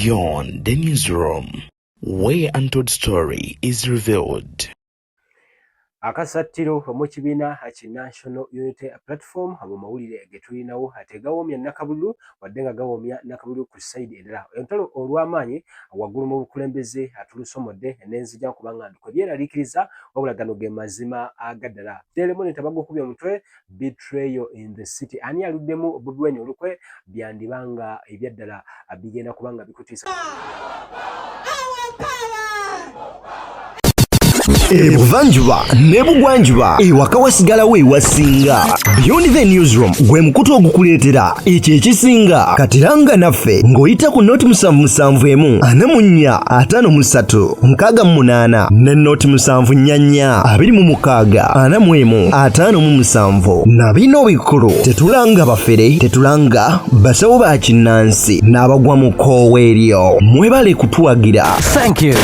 Beyond the newsroom, where untold story is revealed. Akasattiro mu kibiina ki National Unity Platform abo mawulire getulinawo ate gawoomya Nakabulu wadde nga gawoomya Nakabulu ku side endala entalo olw'amaanyi waggulu mu bukulembeze atulusomodde n'enzija kubanga ndiko byeraliikiriza wabula gano ge mazima agaddala Daily Monitor bagukubye omutwe betrayal in the city ani aluddemu Bobi Wine olukwe byandibanga ebyaddala bigenda kubanga bikutiisa Ebuvanjuba nebugwanjuba ewaka wasigalawo ewasinga Beyond the newsroom gwe mukutu ogukuleetera ekyo ekisinga katiranga naffe ng'oyita ku noti 771 44 58 ne noti 744 26 45 na bino bikulu tetulanga bafere tetulanga basawo ba kinnansi n'abagwa mu koowa eryo mwebale kutuwagira. Thank you.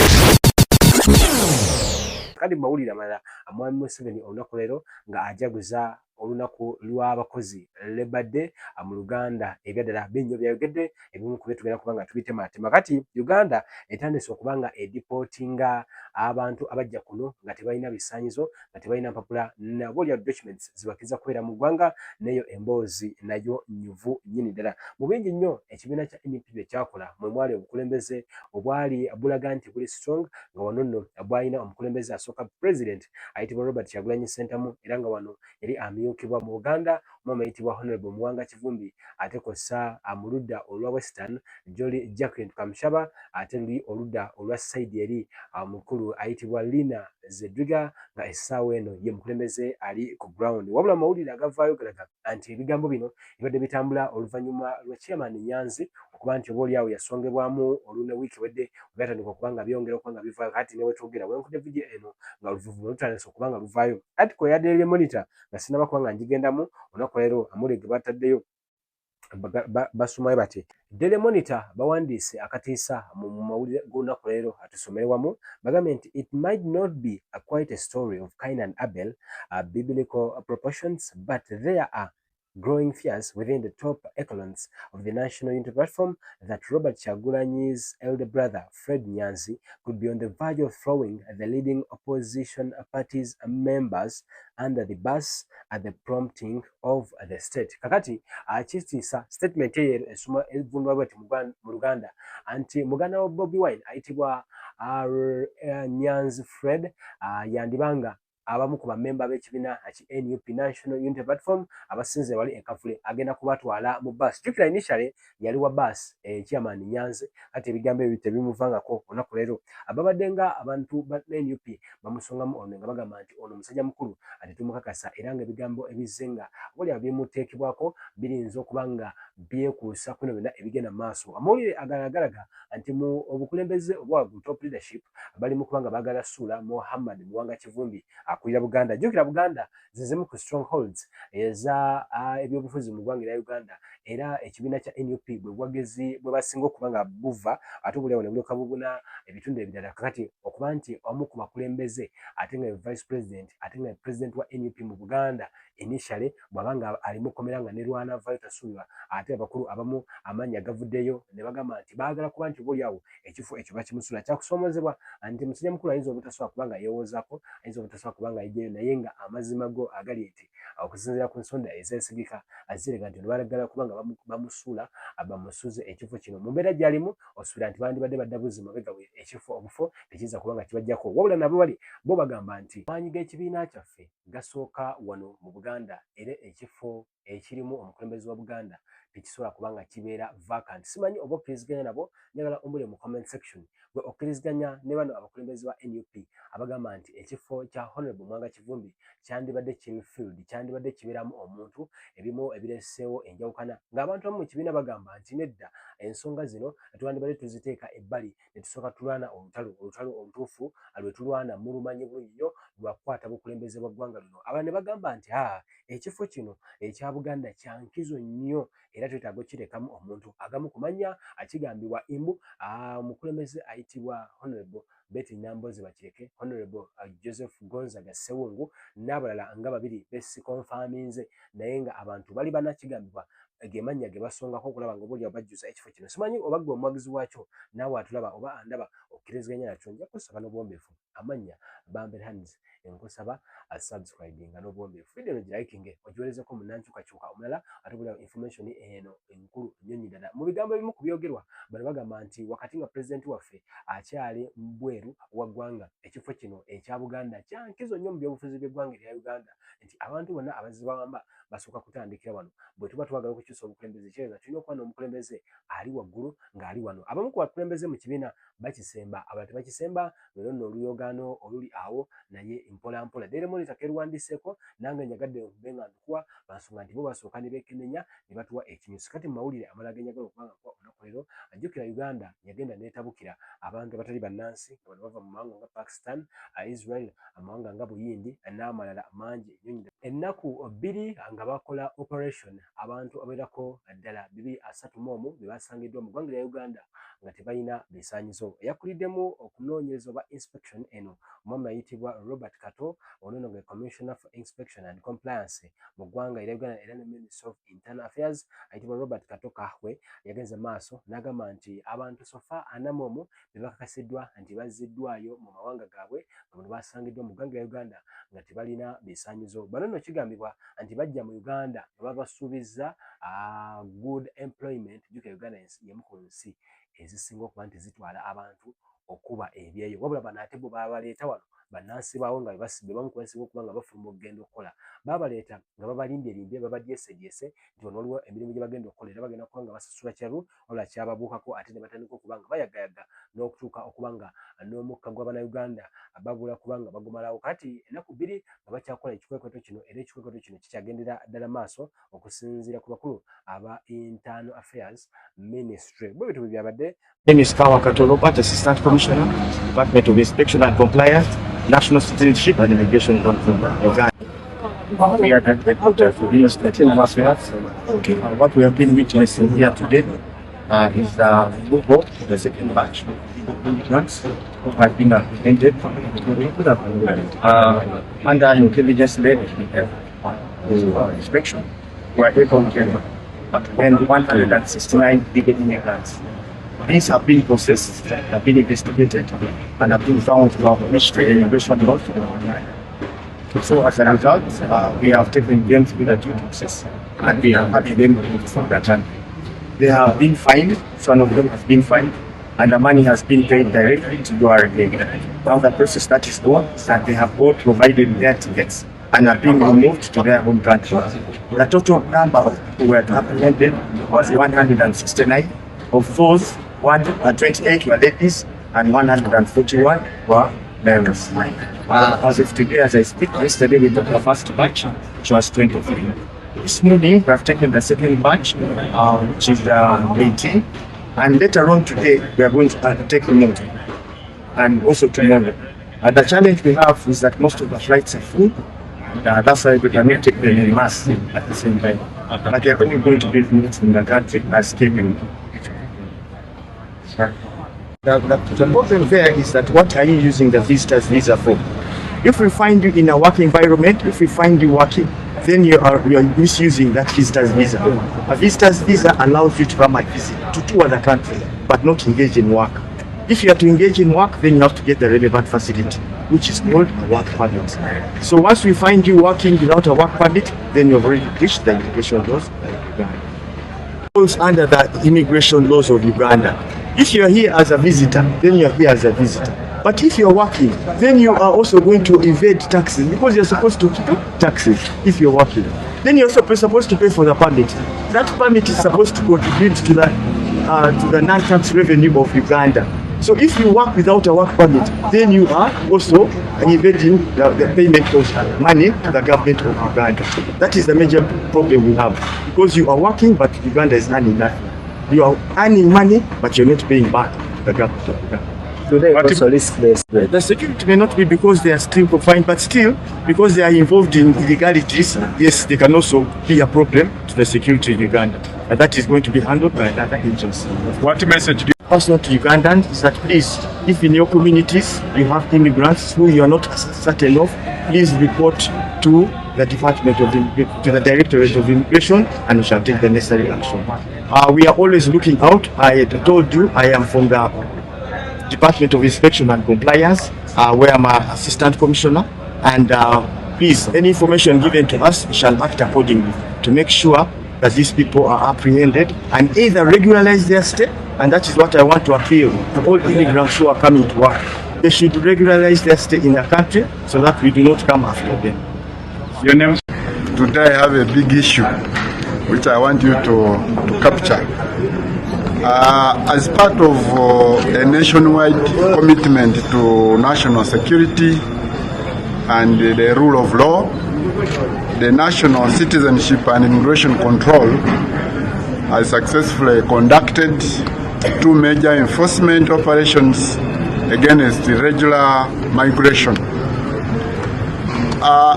Kadi mawulire amalala Mwami Museveni olunaku leero nga ajaguza olunaku lw'abakozi Labour Day mu Uganda ebyaddala binyo byayogedde ebimu ku bye tugenda kubanga tubitematema kati Uganda etandise okubanga ediportinga abantu abajja kuno nga tebalina bisaanyizo nga tebalina mpapula nabo lya documents zibakiza kubeera mu ggwanga neyo emboozi nayo nyuvu nnyini ddala mu bingi nnyo ekibiina kya NUP bye kyakola mwe mwali obukulembeze obwali bulaga nti buli strong nga wano nno bwalina omukulembeze asooka president ayitibwa Robert Kyagulanyi Ssentamu era nga wano yali amyukibwa mu Uganda mama ayitibwa Honorable Muwanga Kivumbi ate kossa amuludda olwa Western Jolly Jacqueline Kamushaba ate luli oludda olwa side eri mukulu ayitibwa Lina Zedriga nga essaawa eno ye mukulembeze ali ku ground wabula amawulire agavaayo galaga nti ebigambo bino bibadde bitambula oluvannyuma lwa chairman Nyanzi okuba nti obaoliawo yasongebwamu oluna wiiki wedde byatandika okubanga byongera okubanga bivaayo kati ne wetwogera wenkudde vidiyo eno nga oluvuvu lutandise okubanga luvaayo article ya Daily Monitor nga sinaba kubanga ngigendamu olunaku leero amule ge bataddeyo basumayo bati Daily Monitor bawandiise akatiisa mu mawulire g'olunaku leero atusomere wamu bagambye nti it might not be quite a story of Cain and Abel biblical proportions but there are growing fears within the top echelons of the National Unity Platform that Robert Kyagulanyi's elder brother, Fred Nyanzi, could be on the verge of throwing the leading opposition party's members under the bus at the prompting of the state. Kakati, achistisa statement ye esuma elvundwa bwati mu Uganda anti muganda wa Bobi Wine ayitibwa Nyanzi Fred yandibanga abamu ku bamemba b'ekibiina ki NUP National Unity Platform abasinze wali ekafule agenda kubatwala mu bus. Jukira initially yali wa bus chairman Nyanzi ate ebigambo ebyo tebimuvangako olunaku leero ababadde nga abantu ba NUP bamusongamu ono nga bagamba nti ono musajja mukulu ate tumukakasa era nga ebigambo ebizenga buli abimuteekebwako birinza okuba nga byekuusa kuno byonna ebigenda mu maaso. Amawulire agalagalaga nti mu obukulembeze obwawaggulu top leadership bali mu kubanga baagala ssuula Muhammad Muwanga Kivumbi akulira Buganda. Jukira Buganda zizimu ku strongholds eza ebyobufuzi mu ggwanga lya Uganda era ekibiina kya NUP bwe bwagezi bwe basinga okuba nga buva ate obulyawo ne bulyoka bubuna ebitundu ebirala kakati okuba nti omu ku bakulembeze ate nga vice president ate nga president wa NUP mu Buganda initially bw'abanga alimu komera nga ne Rwana vayo tasuulibwa ate abakulu abamu amannya gavuddeyo ne bagamba nti baagala kuba nti obulyawo ekifo ekyo bakimusula kyakusoomozebwa nti musajja mukulu ayinza obutasobola kubanga yeewozaako ayinza obutasobola kubanga ayijjayo naye nga amazima go agali nti okusinziira ku nsonda ezeesigika azirega nti nebalagala kubanga bamusuula bamusuze ekifo kino mu mbeera gy'alimu osuubira nti bandibadde badda buzzi mabega we ekifo obufo tekiyinza kubanga kibajjako wabula nabo bali bo bagamba nti amaanyi g'ekibiina kyaffe gasooka wano mu Buganda era ekifo ekirimu omukulembeze wa Buganda tekisobola kubanga kibeera vacant. Simanyi oba okkiriziganya nabo njagala ombule mu comment section gwe okkiriziganya ne bano abakulembeze ba NUP abagamba nti ekifo kya Honorable Muwanga Kivumbi kyandibadde kiri-filled kyandibadde kibeeramu omuntu ebimu ebireseewo enjawukana ng'abantu abamu mu kibiina bagamba nti nedda ensonga zino twandibadde tuziteeka ebbali ne tusooka tulwana olutalo olutuufu lwe tulwana mulumanyi bulungi nnyo lwakukwata bukulembeze bwa ggwanga lino. Abalala ne bagamba nti ekifo kino ekya Buganda kya nkizo nnyo era twetaaga okirekamu omuntu agamu ku mannya akigambibwa imbu omukulembeze ayitibwa Honorable Betty Nambozi bakireke Honorable Joseph Gonzaga Sewungu n'abalala nga babiri besikonfaminze naye nga abantu bali banakigambibwa gemanya ge basongako okulaba nga buli abajjuza ekifo kino. Simanyi oba gwe omwagizi wakyo naawe atulaba oba andaba okkiriziganya nakyo. Nja kusaba n'obwombeefu amanya Bambel Hands enkusaba subscribinga n'obwombeefu video girayikinge ogiwerezeko munankyukakyuka omulala ate buli information eno enkulu nnyonyi ddala. Mu bigambo ebimu ku byogerwa bano bagamba nti wakati nga pulezidenti waffe akyali mbweru wa ggwanga ekifo kino ekya Buganda kya nkizo nnyo mu byobufuzi by'eggwanga erya Uganda nti abantu bonna abazibawamba basooka kutandikira wano. Bwe tuba twagala okukyusa obukulembeze kireza tulina okuba n'omukulembeze ali waggulu ng'ali wano. Abamu ku bakulembeze mu kibiina bakisemba abalala tebakisemba lero nno oluyogaano oluli awo naye mpola mpola. Daily Monitor keruwandiseeko nange njagadde okube nga ntukuwa bansonga nti bo basooka ne beekenenya ne batuwa ekinyusi. Kati mu mawulire amalala genjagala okuba nga nkuwa olunaku leero ajjukira Uganda yagenda n'etabukira abantu abatali bannansi nga bano bava mu mawanga nga Pakistan, Israel, amawanga nga Buyindi n'amalala mangi nnyo. Ennaku bbiri nga bakola operation abantu abeerako ddala 231 be basangiddwa mu ggwanga lya Uganda nga tebalina bisaanyizo. Eyakuliddemu okunoonyereza oba inspection eno omwami ayitibwa Robert Kato ono nno nga Commissioner for Inspection and Compliance mu ggwanga erya Uganda era ne Minister of Internal Affairs ayitibwa Robert Kato Kahwe yagenze maaso n'agamba nti abantu sofa 41 be bakakasiddwa nti bazziddwayo mu mawanga gaabwe nga bano basangiddwa mu ggwanga lya Uganda nga tebalina bisaanyizo. Bano nno kigambibwa nti bajja mu Uganda nga babasuubiza good employment. Jjukira Uganda y'emu ku nsi ezisinga okuba nti zitwala abantu okuba ebyeyo wabula bano ate bo babaleeta wano bannansi baawo nga bebamu kubasinga okuba nga bafuluma okugenda okukola babaleeta nga babalimbye babadyesedyese nti wano waliwo emirimu gye bagenda okukola era bagenda kuba nga basasula kyalu wabula kyababuukako ate ne batandika okuba nga bayagayaga n'okutuuka okuba nga n'omukka gw'Abannayuganda babula kuba nga bagumalawo. Kati ennaku bbiri nga bakyakola ekikwekweto kino era ekikwekweto kino kikyagendera ddala maaso okusinziira ku bakulu aba Internal Affairs Ministry. Bwe bitu byabadde. Name is Kawa Katolo, Assistant Commissioner, Department of Inspection and Compliance, National Citizenship and Immigration Uganda. We are the headquarters for the Internal Affairs. What we have been witnessing here today is the movement of the second batch of immigrants who have been apprehended under intelligence-led inspection. We are able to apprehend 169 illegal immigrants. These have been processed, have been investigated, and have been found to have reached the immigration law. So as a result, we have taken them through the due process, and we are having them removed from the country. They have been fined, some of them have been fined, and the money has been paid directly to URA. Now the process that is done is that they have all provided their tickets and are being removed to their home country. The total number who were apprehended was 169. Of those, 128 were ladies and 141 were males. As of today, as I speak, yesterday we took the first batch, which was 23. This morning, we have taken the second batch, which is 18. And later on today, we are going to take more. And also tomorrow. The challenge we have is that most of the flights are full. That's why we cannot take them in mass at the same time. But they are only going to be in the country as escaping. The problem there is that what are you using the visitor's visa for? If we find you in a work environment, if we find you working, then you are misusing that visitor's visa. A visitor's visa allows you to come and visit to tour the country, but not engage in work. If you are to engage in work, then you have to get the relevant facility, which is called a work permit. So once we find you working without a work permit, then you've already breached the immigration laws of Uganda. It falls under the immigration laws of Uganda. If you are here as a visitor, then you are here as a visitor. But if you are working, then you are also going to evade taxes because you're supposed to pay taxes if you're working. Then you're also supposed to pay for the permit. That permit is supposed to contribute to the non-tax revenue of Uganda. So if you work without a work permit, then you are also evading the payment of money to the government of Uganda. That is the major problem we have because you are working but Uganda is earning nothing. You are earning money but you're not paying back to the government of Uganda. So they also risk-based. The security may not be because they are still confined, but still because they are involved in illegalities, yes, they can also be a problem to the security in Uganda. And that is going to be handled by another agency. What message do you Also to Ugandans is that please, if in your communities you have immigrants who you are not certain of, please report to the Department of to the Directorate of Immigration, and we shall take the necessary action. We are always looking out. I told you I am from the Department of Inspection and Compliance, where I'm an Assistant Commissioner, and please, any information given to us, we shall act accordingly to make sure that these people are apprehended and either regularize their stay, and that is what I want to appeal to all immigrants who are coming to work. They should regularize their stay in the country so that we do not come after them. Your name? Today I have a big issue which I want you to capture. As part of a nationwide commitment to national security and the rule of law, the National Citizenship and Immigration Control has successfully conducted 2 major enforcement operations against irregular migration.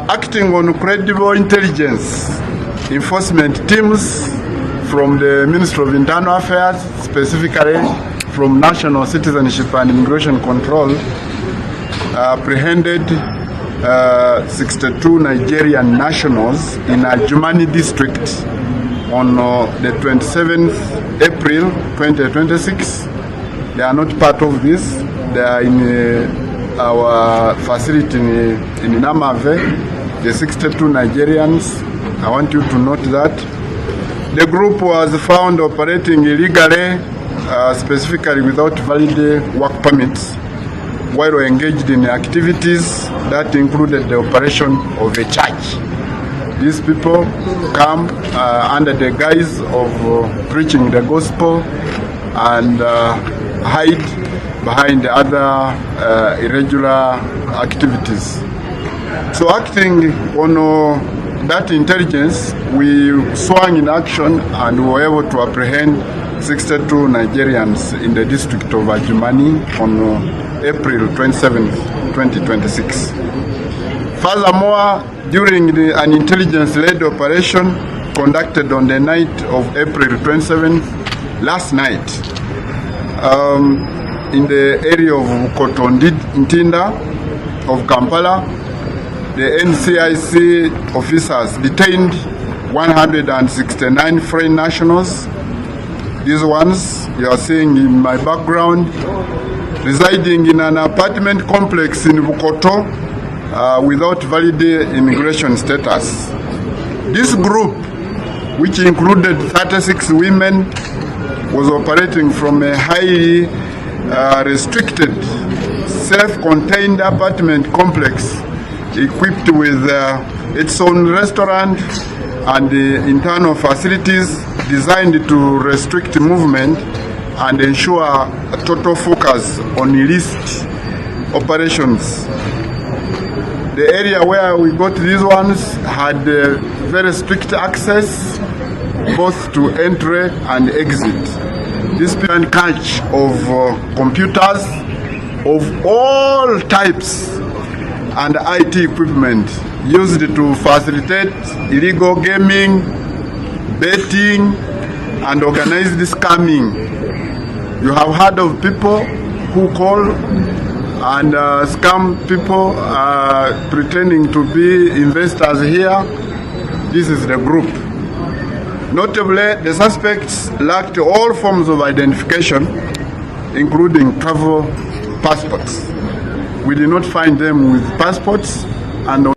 Acting on credible intelligence, enforcement teams from the Ministry of Internal Affairs, specifically from National Citizenship and Immigration Control, apprehended 62 Nigerian nationals in Ajumani district on the 27th April 2026. They are not part of this. They are in our facility in Namave, the 62 Nigerians. I want you to note that. The group was found operating illegally, specifically without valid work permits, while engaged in activities that included the operation of a church. These people come under the guise of preaching the gospel and hide behind the other irregular activities. So acting on that intelligence, we swung in action and were able to apprehend 62 Nigerians in the district of Ajumani on April 27, 2026. Furthermore, during an intelligence-led operation conducted on the night of April 27, last night, in the area of Kotondinda of Kampala, the NCIC officers detained 169 foreign nationals. These ones you are seeing in my background, residing in an apartment complex in Bukoto without valid immigration status. This group, which included 36 women, was operating from a highly restricted, self-contained apartment complex equipped with its own restaurant and internal facilities designed to restrict movement and ensure a total focus on illicit operations. The area where we got these ones had very strict access both to entry and exit. This and catch of computers of all types and IT equipment used to facilitate illegal gaming, betting, and organized scamming. You have heard of people who call and scam people pretending to be investors here. This is the group. Notably, the suspects lacked all forms of identification, including travel passports. We did not find them with passports and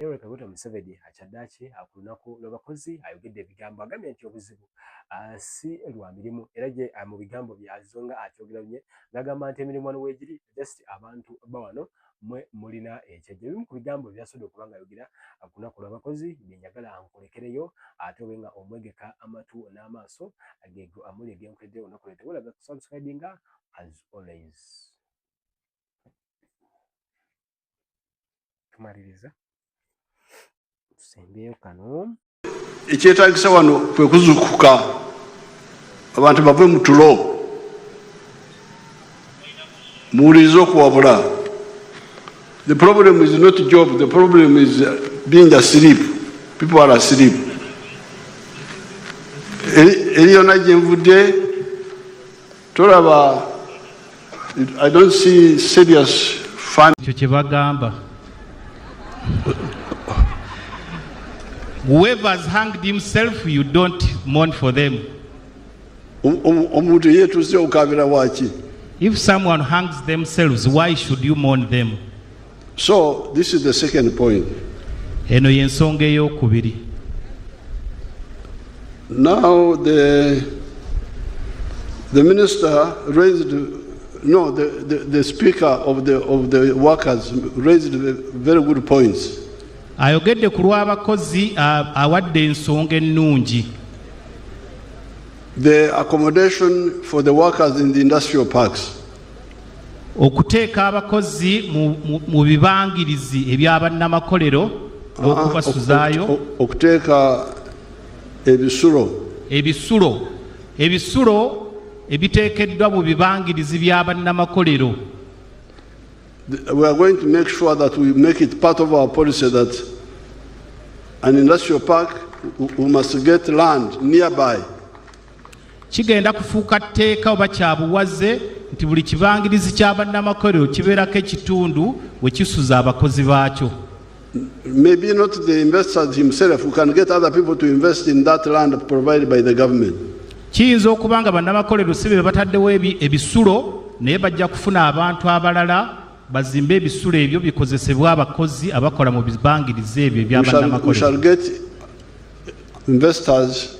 Museveni akyaddaaki akunaku lw'abakozi ayogedde ebigambo agambye nti obuzibu si lwa mirimu era gye mu bigambo byazo nga akyogera nnyo ng'agamba nti emirimu wano weegiri just abantu bawano mwe mulina ekyejjo. Ebimu ku bigambo byasobodde okuba nga ayogera akunaku lw'abakozi bye njagala nkolekereyo ate obe nga omwegeka amatu n'amaaso agego amuli egenkoledde olunaku lwe tewulaga kusubscribinga as always. Tumaliriza tusembeyo kano ekyetagisa wano kwe kuzukuka abantu bave mu tulo muwulirize okuwabula. The problem is not job, the problem is being asleep. People are asleep. Eri yonna gye nvudde tolaba, I don't see serious fun. Ekyo kye bagamba Whoever has hanged himself, you don't mourn for them. If someone hangs themselves, why should you mourn them? So this is the second point. Now the minister raised, no, the speaker of the workers raised very good points. Ayogedde ku lw'abakozi awadde ensonga ennungi. The accommodation for the workers in the industrial parks. Okuteeka abakozi mu bibangirizi eby'abannamakolero okubasuzaayo. Okuteeka ebisulo ebiteekeddwa mu bibangirizi by'abannamakolero. We are going to make sure that we make it part of our policy that an industrial park, we must get land nearby. Kigenda kufuuka tteeka oba kyabuwaze nti buli kibangirizi ky'abannamakolero kibeerako ekitundu we kisuza abakozi baakyo. Maybe not the investor himself, we can get other people to invest in that land provided by the government. Kiyinza okuba nga bannamakolero si be bataddewo ebisulo naye bajja kufuna abantu abalala bazimbe ebisulo ebyo bikozesebwa abakozi abakola mu bibangirizi ebyo eby'abannamakolero. We shall get investors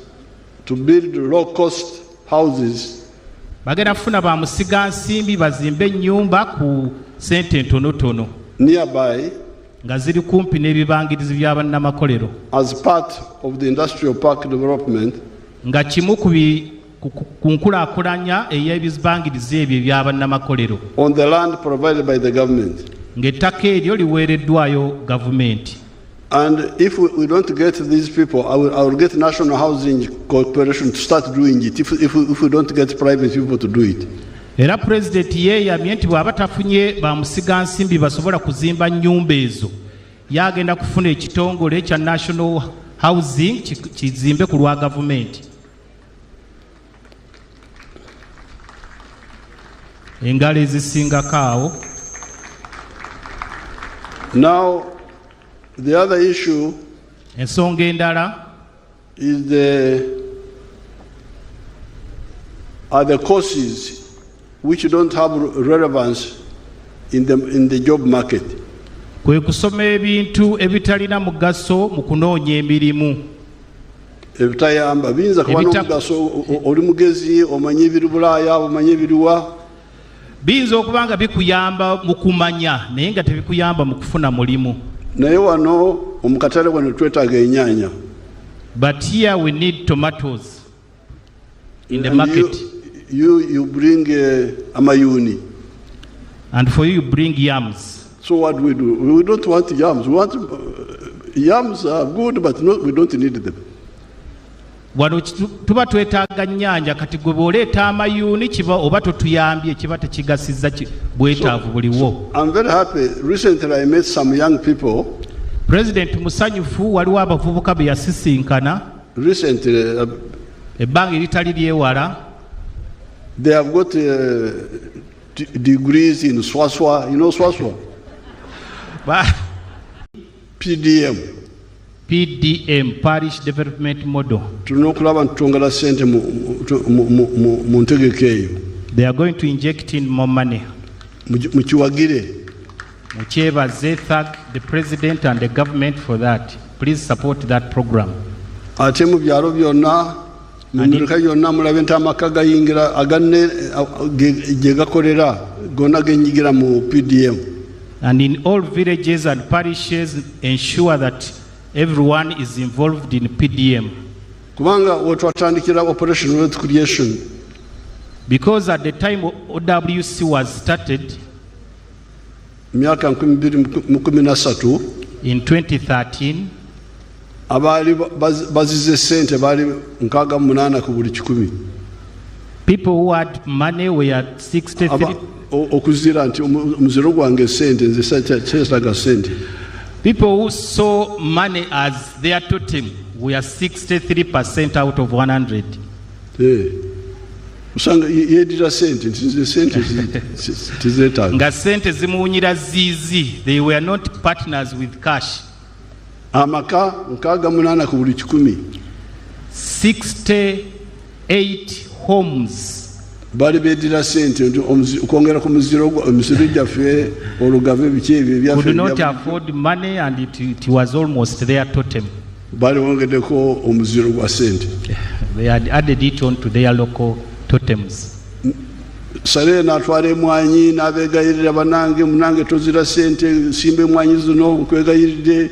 to build low-cost houses. Bagenda kufuna ba musigansimbi bazimbe ennyumba ku ssente ntonotono nearby nga ziri kumpi n'ebibangirizi by'abannamakolero. As part of the industrial park development, nga kimu ku nkulaakulanya ey'ebibangirizi ebyo eby'abannamakolero. On the land provided by the government. Ng'ettaka eryo liweereddwayo gavumenti. And if we don't get these people, I will get National Housing Corporation to start doing it if we don't get private people to do it. Era President yeeyamye nti bw'aba tafunye ba musigansimbi basobola kuzimba nnyumba ezo yagenda kufuna ekitongole kya National Housing kizimbe ku lwa gavumenti. Engalo ezisingako awo. Now the other issue ensonga endala is the courses which don't have relevance in the job market. Kwe kusoma ebintu ebitalina mugaso mu kunoonya emirimu. Ebitayamba biyinza kuba n'omugaso, oli mugezi omanyi ebiri Bulaaya omanyi ebiriwa. Biyinza okuba nga bikuyamba mu kumanya naye nga tebikuyamba mu kufuna mulimu. Naye wano omukatale wano twetaaga ennyaanya. But here we need tomatoes in the market. You bring amayuni. And for you bring yams. So what do? We don't want yams. We want yams are good, but we don't need them. Wano tuba twetaaga nnyanja kati gwe bw'oleeta amayuni kiba oba totuyambye kiba tekigasizza bwetaavu buliwo. I'm very happy. Recently I met some young people. President musanyufu waliwo abavubuka be yasisinkana. Recently ebbanga eritali lyewala. They have got degrees in Swaswa. You know Swaswa? PDM, Parish Development Model. They are going to inject in more money. Muchebaze thank the president and the government for that. Please support that program. And in all villages and parishes, ensure that everyone is involved in PDM. Because at the time OWC was started, in 2013, people who had money were at 63. People who saw money as their totem were 63% out of 100. Nga sente zimuwunyira zizi, they were not partners with cash. amaka 68 ku buli 100 68 homes bali bedira sente kwongera ku muziro gyaffe olugave biki ebyo could not afford money, and it was almost their totem. bali wongeddeko omuziro gwa sente. They had added it on to their local totems. Sale n'atwala emwanyi n'abeegayirira banange munange tozira sente simba emwanyi zino nkwegayiridde.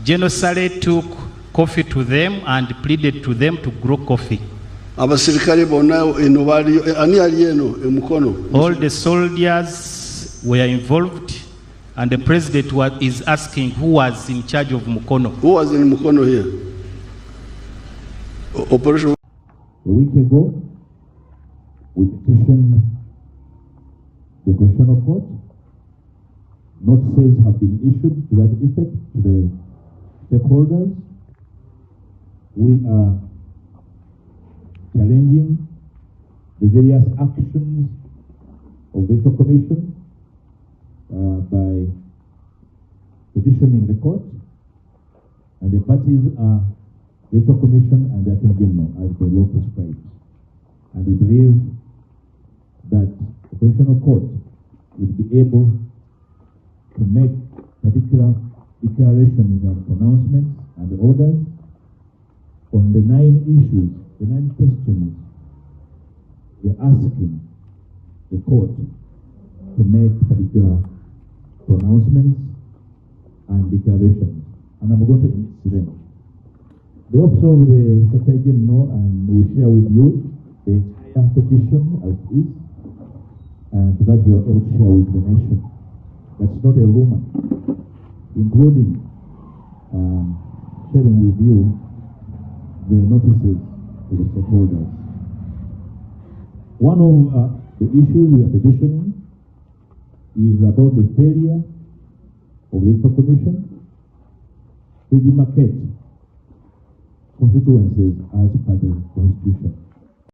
General Sale took coffee to them and pleaded to them to grow coffee. Abasirikale bonna eno bali ani ali eno emukono. All the soldiers were involved, and the president is asking who was in charge of Mukono. Who was in Mukono here? Operation. A week ago, we petitioned the Constitutional Court. Notices have been issued to that effect to the stakeholders. We are challenging the various actions of the Commission by petitioning the court, and the parties are the Commission and the Attorney General as the law prescribes. And we believe that the Constitutional Court will be able to make particular declarations and pronouncements and orders on the 9 issues, the 9 questions we're asking the court to make particular pronouncements and declarations. And I'm going to list them. The office of the Secretary General, and we share with you the entire petition as is, and so that you are able to share with the nation. That's not a rumor, including sharing with you the notices to the stakeholders. One of the issues we are petitioning is about the failure of the Commission to demarcate constituencies as per the Constitution.